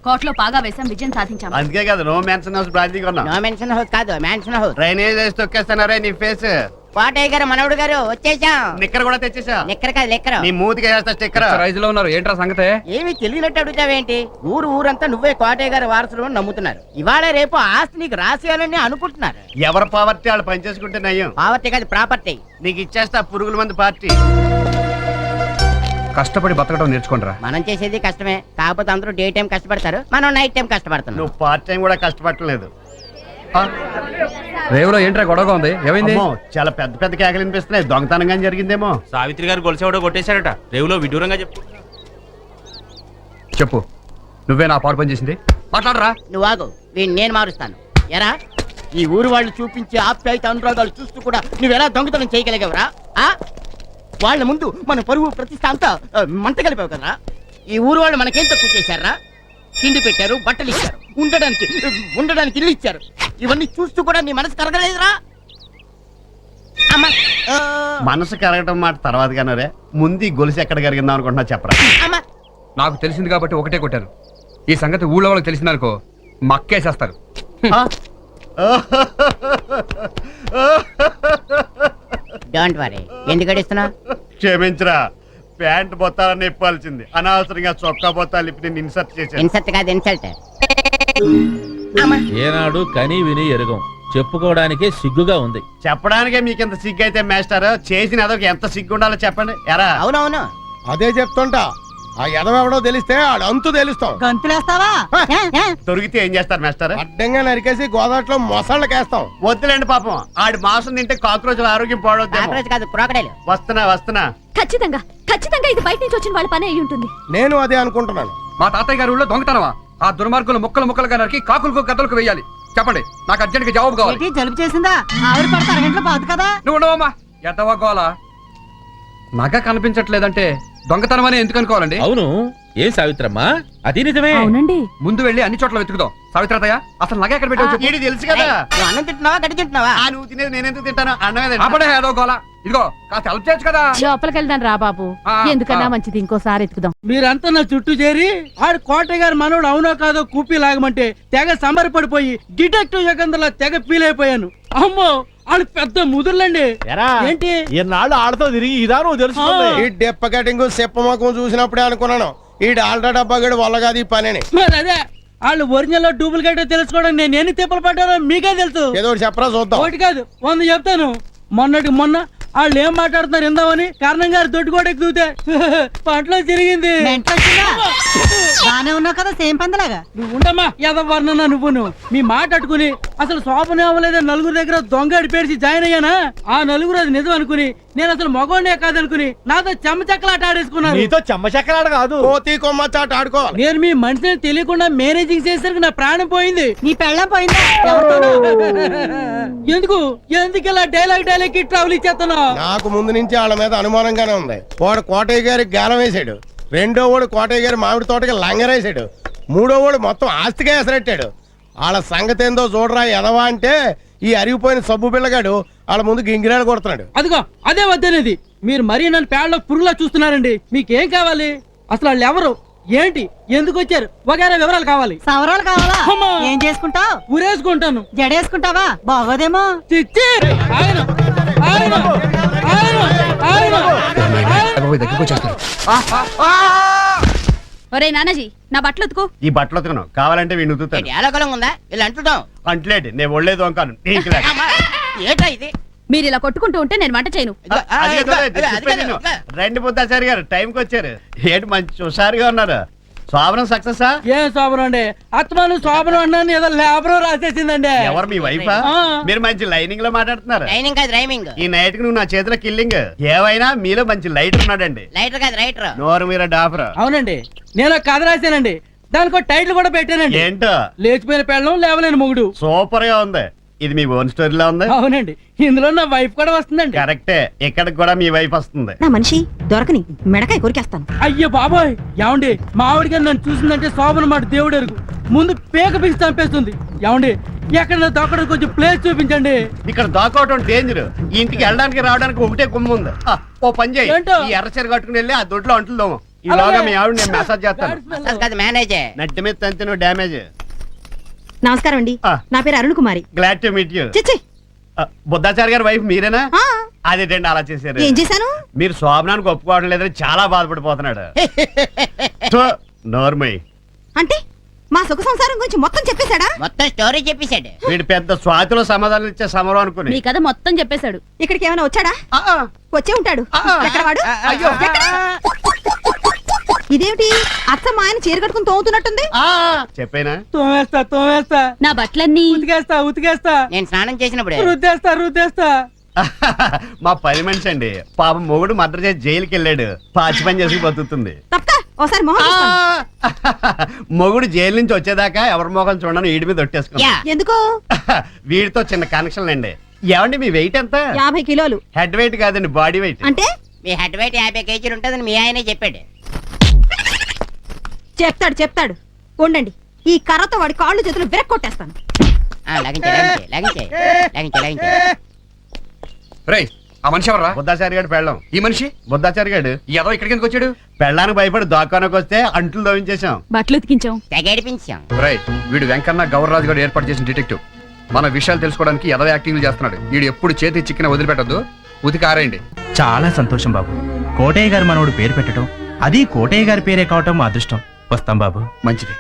కోర్టులో పాగా వేసాం, విజయం సాధించాం. అందుకే కదా నో మెన్షన్ హౌస్ బ్రాంతి కొన్నా. నో మెన్షన్ హౌస్ కాదు, మ్యాన్షన్ హౌస్. డ్రైనేజ్ వేసి తొక్కేస్తున్నారే నీ ఫేస్. కోటయ్య గారు, మనవడు గారు వచ్చేసాం. నిక్కర్ కూడా తెచ్చేసా. నిక్కర కాదు, లెక్కర. నీ మూతికి వేస్తా స్టిక్కర్. రైజ్ లో ఉన్నారు ఏంట్రా సంగతే? ఏమి తెలియనట్టు అడుగుతావేంటి? ఊరంతా నువ్వే కోటయ్య గారు వారసులు నమ్ముతున్నారు. ఇవాళ రేపు ఆస్తి నీకు రాసేయాలని అనుకుంటున్నారు. ఎవరి పావర్టీ వాళ్ళు పనిచేసుకుంటే నయ్యం. పావర్టీ కాదు, ప్రాపర్టీ. నీకు ఇచ్చేస్తా పురుగుల మంది పార్టీ. కష్టపడి బతకడం నేర్చుకుంటారా? మనం చేసేది కష్టమే, కాకపోతే అందరూ డే టైం కష్టపడతారు, మనం నైట్ టైం కష్టపడుతున్నాం. నువ్వు పార్ట్ టైం కూడా కష్టపడలేదు. రేవులో ఏంట్రా గొడవగా ఉంది, ఏమైంది? చాలా పెద్ద పెద్ద కేకలు వినిపిస్తున్నాయి. దొంగతనంగా జరిగిందేమో. సావిత్రి గారు గొలుసేవడో కొట్టేశారట. రేవులో విడ్డూరంగా చెప్పు, నువ్వే నా పాడు పని చేసింది? మాట్లాడరా. నువ్వు ఆగు, వీడిని నేను మారుస్తాను. ఎరా, ఈ ఊరు వాళ్ళు చూపించే ఆప్యాయత అనురాగాలు చూస్తూ కూడా నువ్వెలా దొంగతనం చేయగలిగావురా? వాళ్ళ ముందు మన పరువు ప్రతిష్ట అంతా మంట కలిపావు కదరా. ఈ ఊరు వాళ్ళు మనకేం తక్కువ చేశారా? తిండి పెట్టారు, బట్టలు ఇచ్చారు, ఉండడానికి ఇల్లు ఇచ్చారు. ఇవన్నీ చూస్తూ కూడా నీ మనసు కరగలేదురా? మనసు కరగటం మాట తర్వాత కానీ ముందు ఈ గొలుసు ఎక్కడ కరిగిందాం అనుకుంటున్నా చెప్పరా. నాకు తెలిసింది కాబట్టి ఒకటే కొట్టాను. ఈ సంగతి ఊళ్ళో వాళ్ళకి తెలిసిందనుకో మక్కేసేస్తారు. Don't worry. ఎందుకు అడుస్తున్నావు? క్షమించరా, ప్యాంట్ బొత్తాలని ఇప్పాల్సింది. అనవసరంగా చొక్కా బొత్తాలు ఇప్పి నేను ఇన్సర్ట్ చేశాను. ఇన్సల్ట్ కాదు, ఇన్సల్ట్. ఏనాడు కని విని ఎరుగం, చెప్పుకోవడానికే సిగ్గుగా ఉంది. చెప్పడానికే మీకెంత సిగ్గు అయితే మాస్టర్, చేసిన అదొక ఎంత సిగ్గు ఉండాలో చెప్పండి. ఎరా అవునవును, అదే చెప్తుంటా. ఆ ఎదవెవడో తెలిస్తే ఆడు అంతు తెలుస్తాం. గంతులేస్తావా? దొరికితే ఏం చేస్తారు మాస్టర్? అడ్డంగా నరికేసి గోదాట్లో మొసళ్ళకేస్తాం. వద్దులేండి పాపం, ఆడి మాంసం తింటే కాక్రోచ్ల ఆరోగ్యం పాడవద్దు. కాదు, క్రోకడైల్. వస్తున్నా. ఖచ్చితంగా ఇది బయట నుంచి వచ్చిన వాళ్ళ పని అయి ఉంటుంది. నేను అదే అనుకుంటున్నాను. మా తాతయ్య గారి ఊళ్ళో దొంగతనమా? ఆ దుర్మార్గులు ముక్కలుగా నరికి కాకులకు గద్దలకు వేయాలి. చెప్పండి, నాకు అర్జెంట్ గా జవాబు కావాలి. జలుబు చేసిందా? ఆవిరి పడతారు గంటలు బాదు కదా. నువ్వు ఉండవమ్మా, ఎట్టవా గోలా. నగ కనిపించట్లేదంటే దొంగతనమని ఎందుకు అనుకోవాలండి? అవును, ఏం సావిత్రమ్మా, అది నిజమే. అవునండి, ముందు వెళ్ళి అన్ని చోట్ల వెతుకుదాం. సావిత్రతయ్య, అసలు నగ ఎక్కడ పెట్టావు? వీడి తెలుసు కదా. నువ్వు అన్నం తింటున్నావా, గడ్డి తింటున్నావా? నువ్వు తినేది నేనెందుకు తింటాను? అన్నమే అప్పుడే ఏదో గోలా. ఇదిగో కాస్త హెల్ప్ చేయొచ్చు కదా. లోపలికి వెళ్దాం రా బాబు, ఎందుకన్నా మంచిది, ఇంకోసారి ఎత్తుకుదాం. మీరంతా నా చుట్టూ చేరి ఆడు కోటయ్య గారు మనోడు అవునో కాదో కూపీ లాగమంటే తెగ సంబరపడిపోయి డిటెక్టివ్ జగందర్లా తెగ ఫీల్ అయిపోయాను. అమ్మో, ఆడు పెద్ద ముదుర్లండి. ఏంటి ఈనాళ్ళు ఆడతో తిరిగి ఇదా నువ్వు తెలుసుకుంది. ఈ డెప్ప కటింగ్ చెప్పమకం చూసినప్పుడే అనుకున్నాను ఈ డాల్డా డబ్బా గడి వల్ల కాదు ఈ పని. మరి అదే, వాళ్ళు ఒరిజినల్ డూప్లికేట్ తెలుసుకోవడం నేను ఎన్ని తిప్పలు పడ్డానో మీకే తెలుసు. ఏదో ఒకటి చెప్పరా చూద్దాం. ఒకటి కాదు 100 చెప్తాను. మొన్న వాళ్ళు ఏం మాట్లాడుతున్నారు ఇందామని కారణం గారు దొడ్డుకోటకి దూతే పంటలో తిరిగింది. బానే ఉన్నావు కదా, సేమ్ పందలాగా. నువ్వు ఉండమ్మా, ఎదవర్ణన్నా నువ్వు మీ మాట అట్టుకుని అసలు శోభనే అవ్వలేదని నలుగురు దగ్గర దొంగ అడిపేసి జాయిన్ అయ్యానా? ఆ నలుగురు అది నిజం అనుకుని నేను అసలు మగోడే కాదనుకుని నాతో చెమ్మచక్కలాట ఆడేసుకున్నారు. నీతో చెమ్మచక్కలాట కాదు, కోతి కొమ్మచాట ఆడుకోవాలి. నేను మీ మనిషిని తెలియకుండా మేనేజింగ్ చేసేసరికి నా ప్రాణం పోయింది. నీ పెళ్ళం పోయిందా? ఎందుకు ఇలా డైలాగ్ ట్రావెల్ ఇచ్చేస్తున్నావు? నాకు ముందు నుంచి వాళ్ళ మీద అనుమానంగానే ఉంది. వాడు కోటయ్య గారికి గాలం వేసాడు, రెండో వాడు కోటయ్య గారి మామిడి తోటకి లంగరేసాడు, మూడో వాడు మొత్తం ఆస్తిగా ఎసరెట్టాడు. వాళ్ళ సంగతి ఏందో చూడరా ఎదవా అంటే ఈ అరిగిపోయిన సబ్బు పిల్లగాడు వాళ్ళ ముందు గింగిరాలు కొడుతున్నాడు. అదిగో అదే వద్దనేది. మీరు మరీ నన్ను పేడలో పురుగులా చూస్తున్నారండి. మీకేం కావాలి? అసలు వాళ్ళు ఎవరు, ఏంటి, ఎందుకు వచ్చారు వగైరా వివరాలు కావాలి. సవరాలు కావాలా? ఏం చేసుకుంటావు? ఊరేసుకుంటాను. జడేసుకుంటావా? బాగోదేమో. చిచ్చి, ఒరే నానాజీ, నా బట్టలు ఉతుకు. ఈ బట్టలు ఉతుకును కావాలంటే వీడిని ఉతుకుతాను. ఏలగలం ఉందా? ఇలా అంటున్నాం. అంట్లేడు, నేను ఒళ్ళేదు అంకాను. ఏటా ఇది? మీరు ఇలా కొట్టుకుంటూ ఉంటే నేను వంట చేయను. రెండు బుద్ధాచారి గారు టైంకి వచ్చారు. ఏంటి మంచి హుషారుగా ఉన్నారు. శోభనం సక్సెస్? ఏం శోభనం అండి, అత్తమాను శోభనం అన్నాను, ఏదో లేబర్ రాసేసిందండి. ఎవరు మీ వైఫా? మీరు మంచి లైనింగ్ లో మాట్లాడుతున్నారు. లైనింగ్ కాదు, రైమింగ్. ఈ నైట్ కి నువ్వు నా చేతిలో కిల్లింగ్. ఏవైనా మీలో మంచి లైటర్ ఉన్నాడండి. లైటర్ కాదు, రైటర్. నోరు మీర డాఫర్. అవునండి, నేను కథ రాశానండి, దానికి టైటిల్ కూడా పెట్టానండి. ఏంటో? లేచిపోయిన పెళ్ళం లేవలేని మొగుడు. సూపర్ గా ఉంది. ఇది మీ ఓన్ స్టోరీలా ఉంది. అవునండి, ఇందులో నా వైఫ్ కూడా వస్తుందండి. కరెక్టే, ఇక్కడికి కూడా మీ వైఫ్ వస్తుంది. నా మనిషి దొరకని మెడకాయ కొరికేస్తాను. అయ్యో బాబోయ్, ఏమండి మా ఆవిడ గారు నన్ను చూసిందంటే శోభన మాట దేవుడు ఎరుగు, ముందు పేక పిసి చంపేస్తుంది. ఏమండి ఎక్కడ దొక్కడం కొంచెం ప్లేస్ చూపించండి. ఇక్కడ దాకోవటం డేంజర్. ఈ ఇంటికి వెళ్ళడానికి రావడానికి ఒకటే గుమ్మ ఉంది. ఓ పని చేయి, ఈ ఎర్ర చీర కట్టుకుని వెళ్ళి ఆ దొడ్లో అంటుదాము. ఈలోగా మీ ఆవిడ నేను మెసేజ్ చేస్తాను. మసాజ్ కాదు మేనేజే. నట్టి మీద తంతి నువ్వు డ్యామేజ్. నమస్కారం అండి, ఆ. నా పేరు Arun Kumari. Glad to meet you. చిచ్చి బుద్ధాచారి గారి వైఫ్ మీరేనా? ఆ, అదేంటండి అలా చేశారు? ఏం చేశాను? మీరు శోభనానికి ఒప్పుకోవడం లేదని చాలా బాధపడిపోతున్నాడు. నోర్మయ్, అంటే మా సుఖ సంసారం గురించి మొత్తం చెప్పేశాడా? మొత్తం స్టోరీ చెప్పేశాడు. వీడి పెద్ద స్వాతిలో సమాధానం ఇచ్చే సమరం అనుకుని. మీ కథ మొత్తం చెప్పేశాడు. ఇక్కడికి ఏమైనా వచ్చాడా? వచ్చే ఉంటాడు. ఎక్కడ వాడు? ఎక్కడ? ఇదేమిటి అత్త మా ఆయన చీర కట్టుకుని తోముతున్నట్టుంది. చెప్పేనా? తోమేస్తా నా బట్టలన్నీ ఉతికేస్తా నేను స్నానం చేసినప్పుడే. రుద్దేస్తా మా పని మనిషి అండి, పాపం మొగుడు మర్డర్ చేసి జైలుకి వెళ్ళాడు. పాచి పని చేసి బతుకుతుంది. తప్పక ఒకసారి మొహం చూస్తాను. మొగుడు జైలు నుంచి వచ్చేదాకా ఎవరి మొఖం చూడని వీడి మీద ఒట్టేసుకున్నా. యా. ఎందుకు? వీడితో చిన్న కనెక్షన్ అండి. ఏమండి మీ వెయిట్ ఎంత? 50 కిలోలు. హెడ్ వెయిట్ కాదండి, బాడీ వెయిట్. అంటే మీ హెడ్ వెయిట్ 50 కేజీలు ఉంటుందని మీ ఆయనే చెప్పాడు. చెప్తాడు. ఉండండి, ఈ కర్రతో వాడి కాళ్ళు చేతులు విరక్కొట్టేస్తాను. లాగించే. రేయ్, ఆ మనిషి ఎవర్రా? బుద్ధాచారి గారు పెళ్ళం. ఈ మనిషి బుద్ధాచారి గారు ఏదో ఇక్కడికి ఎందుకు వచ్చాడు? పెళ్ళానికి భయపడి దాకానికి వస్తే అంట్లు దోవించేశాం. బట్టలు ఉతికించాం. తెగడిపించాం. రేయ్, వీడు వెంకన్న గౌరరాజు గారు ఏర్పాటు చేసిన డిటెక్టివ్. మన విషయాలు తెలుసుకోవడానికి ఎదవ యాక్టింగ్లు చేస్తున్నాడు. వీడు ఎప్పుడు చేతి చిక్కిన వదిలిపెట్టద్దు, ఉతికి ఆరేయండి. చాలా సంతోషం బాబు. కోటయ్య గారు మనోడు పేరు పెట్టడం, అది కోటయ్య గారి పేరే కావటం మా అదృష్టం. వస్తాం బాబు. మంచిది.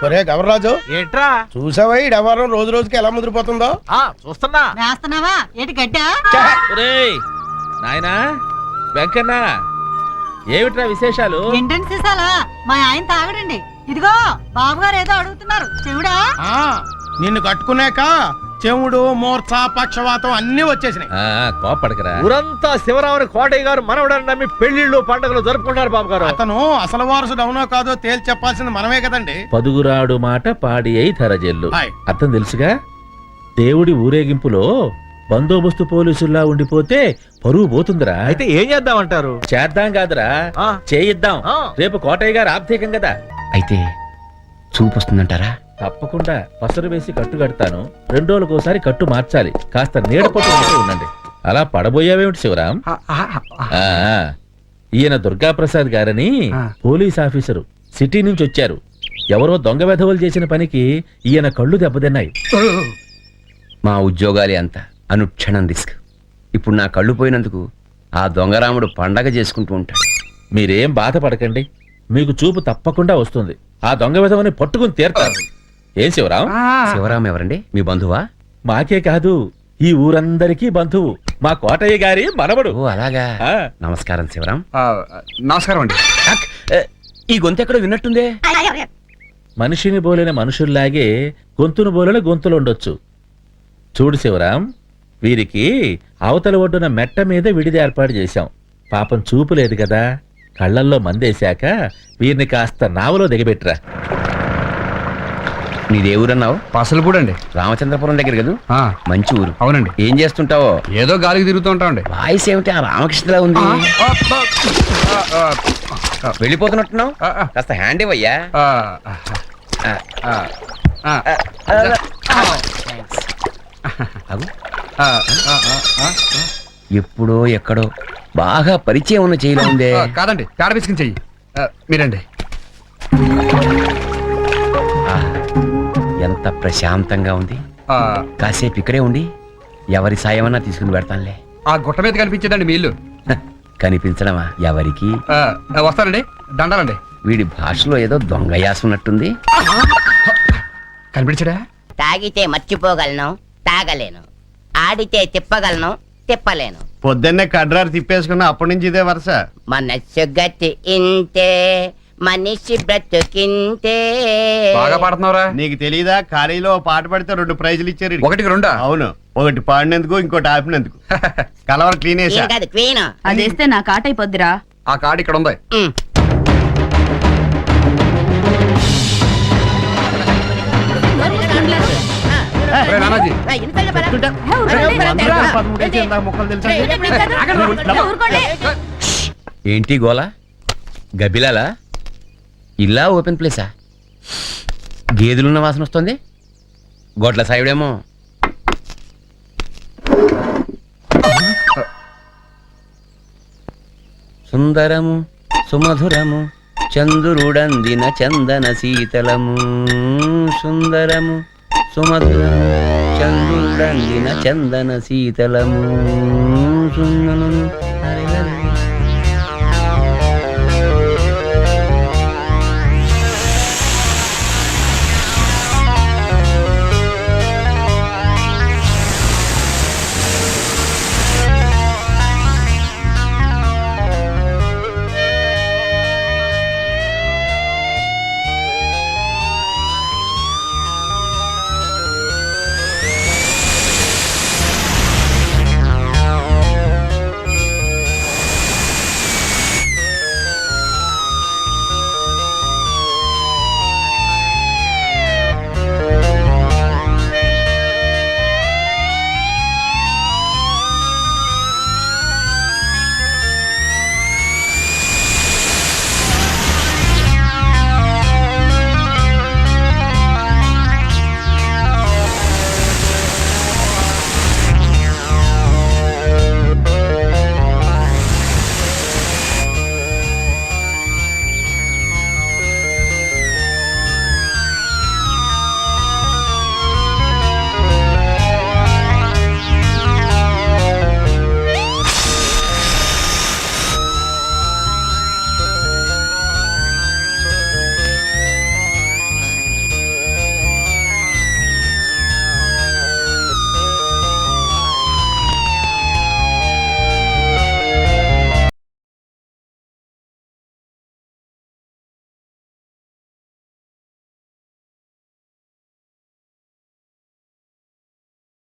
ఒరే గవర్రాజు, ఏంట్రా చూసావా ఈ వ్యవహారం రోజు రోజుకి ఎలా ముదిరిపోతుందో? చూస్తున్నా. వేస్తున్నావా ఏంటి గడ్డా? ఒరేయ్ నాయనా వెంకన్న, ఏమిట్రా విశేషాలు? ఏంటంటే సీసాలా? మా ఆయన తాగడండి. ఇదిగో బాబు గారు ఏదో అడుగుతున్నారు, చెవుడా? నిన్ను కట్టుకున్నాక చెవుడు, మూర్ఛ, పక్షవాతం అన్ని వచ్చేసినాయి. కోపడకరా. ఊరంతా శివరామని కోటయ్య గారు మనవడని నమ్మి పెళ్లిళ్ళు పండుగలు జరుపుకుంటారు బాబు గారు. అతను అసలు వారసుడు అవునో కాదో తేల్చి చెప్పాల్సింది మనమే కదండి. పదుగురాడు మాట పాడి అయి ధరజెల్లు. హాయ్. అర్థం తెలుసుగా? దేవుడి ఊరేగింపులో బందోబస్తు పోలీసుల్లా ఉండిపోతే పరువు పోతుందిరా. అయితే ఏం చేద్దామంటారు? చేద్దాం కాదురా, చేయిద్దాం. రేపు కోటయ్య గారు ఆబ్ధికం కదా. అయితే చూపు వస్తుందంటారా? తప్పకుండా పసరు వేసి కట్టు కడతాను. 2 రోజులకోసారి కట్టు మార్చాలి. కాస్త నీడ పట్టు ఉండండి. అలా పడబోయావేమిటి శివరాం? ఈయన దుర్గాప్రసాద్ గారని పోలీస్ ఆఫీసరు, సిటీ నుంచి వచ్చారు. ఎవరో దొంగ వెధవలు చేసిన పనికి ఈయన కళ్ళు దెబ్బతిన్నాయి. మా ఉద్యోగాలే అంత అనుక్షణం రిస్క్. ఇప్పుడు నా కళ్ళు పోయినందుకు ఆ దొంగరాముడు పండగ చేసుకుంటూ ఉంటాడు. మీరేం బాధపడకండి, మీకు చూపు తప్పకుండా వస్తుంది. ఆ దొంగ వెధవని పట్టుకుని తీర్తారు. ఏం శివరాం? శివరాం ఎవరండి? మీ బంధువా? మాకే కాదు, ఈ ఊరందరికీ బంధువు. మా కోటయ్య గారి మనవడు. ఓ అలాగా. ఆ. నమస్కారం శివరాం. నమస్కారం అండి. ఈ గొంతెక్కడో విన్నట్టుందే. మనిషిని బోలిన మనుషుల్లాగే గొంతును బోలిన గొంతులుండొచ్చు. చూడు శివరాం, వీరికి అవతల ఒడ్డున మెట్ట మీద విడిది ఏర్పాటు చేశాం. పాపం చూపు లేదు కదా, కళ్ళల్లో మందేశాక వీరిని కాస్త నావలో దిగబెట్టరా. నీదే ఊరన్నావు? పసలపూడి అండి. రామచంద్రపురం దగ్గర కదా? మంచి ఊరు. అవునండి. ఏం చేస్తుంటావో? ఏదో గాలికి తిరుగుతూ ఉంటామండి. వాయిస్ ఏమిటి ఆ రామకృష్ణలా ఉంది? వెళ్ళిపోతున్నట్టున్నావు, కాస్త హ్యాండ్ ఇవ్వయ్యా. ఎప్పుడో ఎక్కడో బాగా పరిచయం ఉన్న చేయలే ఉందే. కాదండి, పేడ బిస్కిన్ చెయ్యి. మీరండి. ఎంత ప్రశాంతంగా ఉంది. కాసేపు ఇక్కడే ఉండి ఎవరి సాయమన్నా తీసుకుని పెడతానులే. ఆ గుట్ట మీద కనిపించేదండి మీ ఇల్లు. కనిపించడమా? ఎవరికి? వస్తానండి. దండాలండి. వీడి భాషలో ఏదో దొంగ యాస ఉన్నట్టుంది. కనిపించడా? తాగితే మర్చిపోగలను, తాగలేను. ఆడితే తిప్పగలను, తిప్పలేను. పొద్దున్నే కడ్రారు తిప్పేసుకున్నా, అప్పటి నుంచి ఇదే వరుస. మనస్సు గతి ఇంతే, మనిషి బ్రతుకింతే. బాగా పాడుతున్నావురా. నీకు తెలీదా, ఖాళీలో పాట పడితే 2 ప్రైజులు ఇచ్చారు. 1కి 2? అవును, ఒకటి పాడినందుకు, ఇంకోటి ఆపినందుకు. కలవర క్లీన్ చేసా. కాదు క్వీన్. అదేస్తే నా కాట అయిపోద్దిరా. ఆ కార్డు ఇక్కడ ఉంది. నానాజీ, ఏంటి గోలా? గబ్బిలాలా? ఇలా ఓపెన్ ప్లేసా? గేదెలున్న వాసన వస్తుంది. గొడ్ల సాయుడేమో. సుందరము సుమధురము చంద్రుడందిన చందన శీతలము సుందరము సుమధురము చంద్రుడందిన చందన శీతలము సుందరము